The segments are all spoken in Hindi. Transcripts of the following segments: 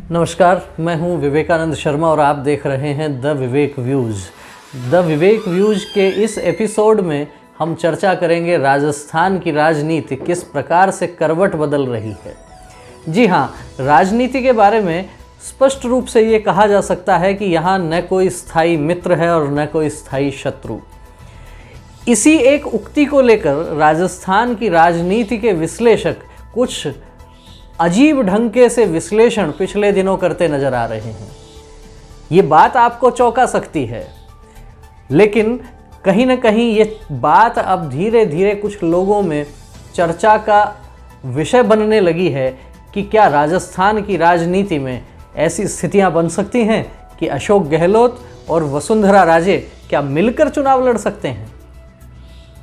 नमस्कार, मैं हूं विवेकानंद शर्मा और आप देख रहे हैं the Vivek views. The Vivek views के इस एपिसोड में हम चर्चा करेंगे राजस्थान की राजनीति किस प्रकार से करवट बदल रही है। जी हाँ, राजनीति के बारे में स्पष्ट रूप से ये कहा जा सकता है कि यहाँ न कोई स्थायी मित्र है और न कोई स्थायी शत्रु। इसी एक उक्ति को लेकर राजस्थान की राजनीति के विश्लेषक कुछ अजीब ढंग से विश्लेषण पिछले दिनों करते नजर आ रहे हैं। ये बात आपको चौंका सकती है, लेकिन कहीं ना कहीं ये बात अब धीरे धीरे कुछ लोगों में चर्चा का विषय बनने लगी है कि क्या राजस्थान की राजनीति में ऐसी स्थितियां बन सकती हैं कि अशोक गहलोत और वसुंधरा राजे क्या मिलकर चुनाव लड़ सकते हैं।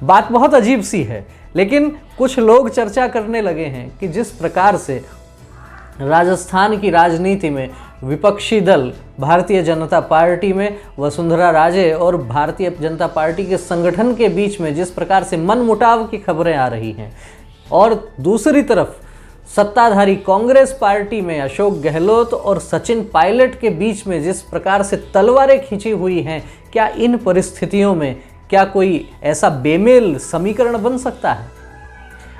बात बहुत अजीब सी है, लेकिन कुछ लोग चर्चा करने लगे हैं कि जिस प्रकार से राजस्थान की राजनीति में विपक्षी दल भारतीय जनता पार्टी में वसुंधरा राजे और भारतीय जनता पार्टी के संगठन के बीच में जिस प्रकार से मनमुटाव की खबरें आ रही हैं, और दूसरी तरफ सत्ताधारी कांग्रेस पार्टी में अशोक गहलोत और सचिन पायलट के बीच में जिस प्रकार से तलवारें खींची हुई हैं, क्या इन परिस्थितियों में क्या कोई ऐसा बेमेल समीकरण बन सकता है?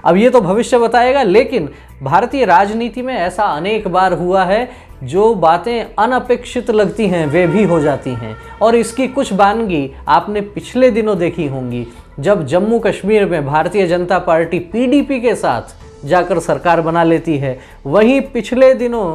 अब ये तो भविष्य बताएगा, लेकिन भारतीय राजनीति में ऐसा अनेक बार हुआ है, जो बातें अनपेक्षित लगती हैं वे भी हो जाती हैं। और इसकी कुछ बानगी आपने पिछले दिनों देखी होंगी, जब जम्मू कश्मीर में भारतीय जनता पार्टी पीडीपी के साथ जाकर सरकार बना लेती है। वहीं पिछले दिनों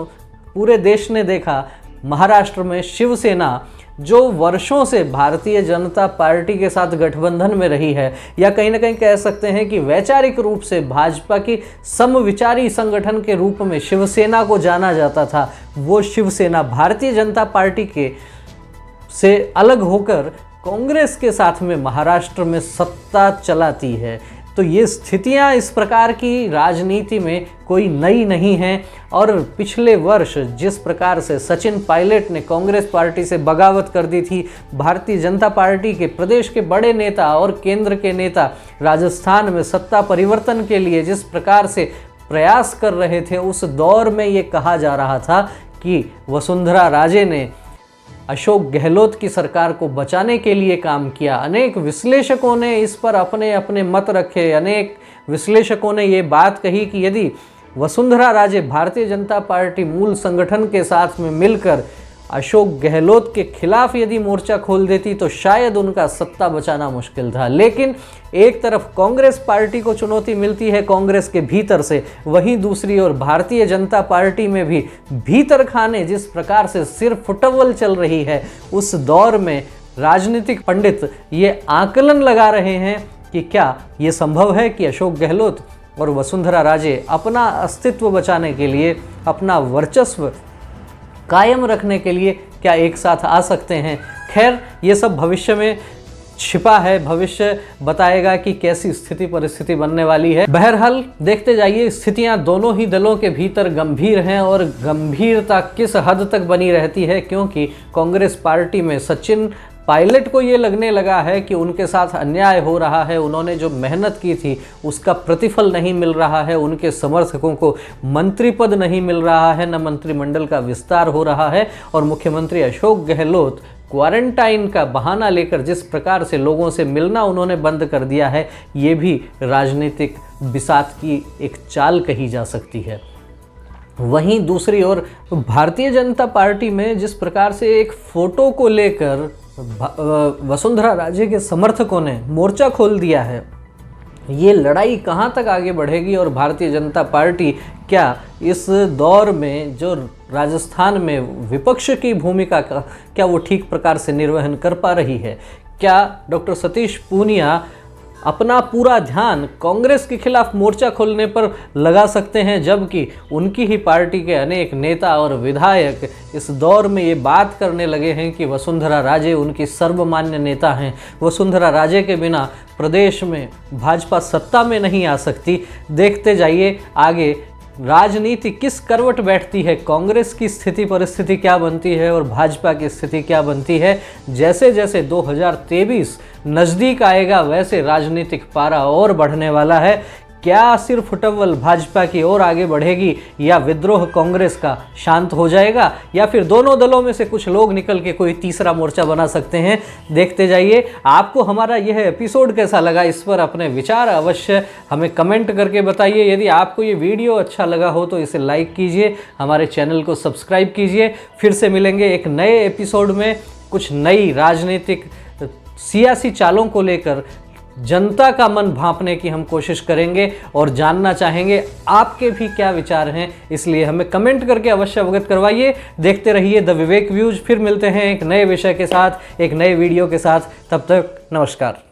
पूरे देश ने देखा महाराष्ट्र में शिवसेना, जो वर्षों से भारतीय जनता पार्टी के साथ गठबंधन में रही है, या कहीं ना कहीं कह सकते हैं कि वैचारिक रूप से भाजपा की समविचारी संगठन के रूप में शिवसेना को जाना जाता था, वो शिवसेना भारतीय जनता पार्टी के से अलग होकर कांग्रेस के साथ में महाराष्ट्र में सत्ता चलाती है। तो ये स्थितियां इस प्रकार की राजनीति में कोई नई नहीं हैं। और पिछले वर्ष जिस प्रकार से सचिन पायलट ने कांग्रेस पार्टी से बगावत कर दी थी, भारतीय जनता पार्टी के प्रदेश के बड़े नेता और केंद्र के नेता राजस्थान में सत्ता परिवर्तन के लिए जिस प्रकार से प्रयास कर रहे थे, उस दौर में ये कहा जा रहा था कि वसुंधरा राजे ने अशोक गहलोत की सरकार को बचाने के लिए काम किया। अनेक विश्लेषकों ने इस पर अपने अपने मत रखे। अनेक विश्लेषकों ने ये बात कही कि यदि वसुंधरा राजे भारतीय जनता पार्टी मूल संगठन के साथ में मिलकर अशोक गहलोत के खिलाफ यदि मोर्चा खोल देती तो शायद उनका सत्ता बचाना मुश्किल था। लेकिन एक तरफ कांग्रेस पार्टी को चुनौती मिलती है कांग्रेस के भीतर से, वहीं दूसरी ओर भारतीय जनता पार्टी में भी भीतर खाने जिस प्रकार से सिर फुटबॉल चल रही है, उस दौर में राजनीतिक पंडित ये आकलन लगा रहे हैं कि क्या ये संभव है कि अशोक गहलोत और वसुंधरा राजे अपना अस्तित्व बचाने के लिए, अपना वर्चस्व कायम रखने के लिए क्या एक साथ आ सकते हैं। खैर, ये सब भविष्य में छिपा है, भविष्य बताएगा कि कैसी स्थिति परिस्थिति बनने वाली है। बहरहाल देखते जाइए, स्थितियां दोनों ही दलों के भीतर गंभीर हैं और गंभीरता किस हद तक बनी रहती है, क्योंकि कांग्रेस पार्टी में सचिन पायलट को ये लगने लगा है कि उनके साथ अन्याय हो रहा है, उन्होंने जो मेहनत की थी उसका प्रतिफल नहीं मिल रहा है, उनके समर्थकों को मंत्री पद नहीं मिल रहा है, न मंत्रिमंडल का विस्तार हो रहा है, और मुख्यमंत्री अशोक गहलोत क्वारंटाइन का बहाना लेकर जिस प्रकार से लोगों से मिलना उन्होंने बंद कर दिया है, ये भी राजनीतिक बिसात की एक चाल कही जा सकती है। वहीं दूसरी ओर भारतीय जनता पार्टी में जिस प्रकार से एक फोटो को लेकर वसुंधरा राजे के समर्थकों ने मोर्चा खोल दिया है, ये लड़ाई कहाँ तक आगे बढ़ेगी और भारतीय जनता पार्टी क्या इस दौर में जो राजस्थान में विपक्ष की भूमिका का क्या वो ठीक प्रकार से निर्वहन कर पा रही है? क्या डॉक्टर सतीश पूनिया अपना पूरा ध्यान कांग्रेस के खिलाफ मोर्चा खोलने पर लगा सकते हैं, जबकि उनकी ही पार्टी के अनेक नेता और विधायक इस दौर में ये बात करने लगे हैं कि वसुंधरा राजे उनकी सर्वमान्य नेता हैं, वसुंधरा राजे के बिना प्रदेश में भाजपा सत्ता में नहीं आ सकती। देखते जाइए आगे राजनीति किस करवट बैठती है, कांग्रेस की स्थिति परिस्थिति क्या बनती है और भाजपा की स्थिति क्या बनती है। जैसे जैसे 2023 नज़दीक आएगा, वैसे राजनीतिक पारा और बढ़ने वाला है। क्या सिर्फ टव्वल भाजपा की ओर आगे बढ़ेगी या विद्रोह कांग्रेस का शांत हो जाएगा, या फिर दोनों दलों में से कुछ लोग निकल के कोई तीसरा मोर्चा बना सकते हैं। देखते जाइए। आपको हमारा यह एपिसोड कैसा लगा, इस पर अपने विचार अवश्य हमें कमेंट करके बताइए। यदि आपको ये वीडियो अच्छा लगा हो तो इसे लाइक कीजिए, हमारे चैनल को सब्सक्राइब कीजिए। फिर से मिलेंगे एक नए एपिसोड में कुछ नई राजनीतिक सियासी चालों को लेकर। जनता का मन भांपने की हम कोशिश करेंगे और जानना चाहेंगे आपके भी क्या विचार हैं, इसलिए हमें कमेंट करके अवश्य अवगत करवाइए। देखते रहिए द विवेक व्यूज। फिर मिलते हैं एक नए विषय के साथ, एक नए वीडियो के साथ। तब तक नमस्कार।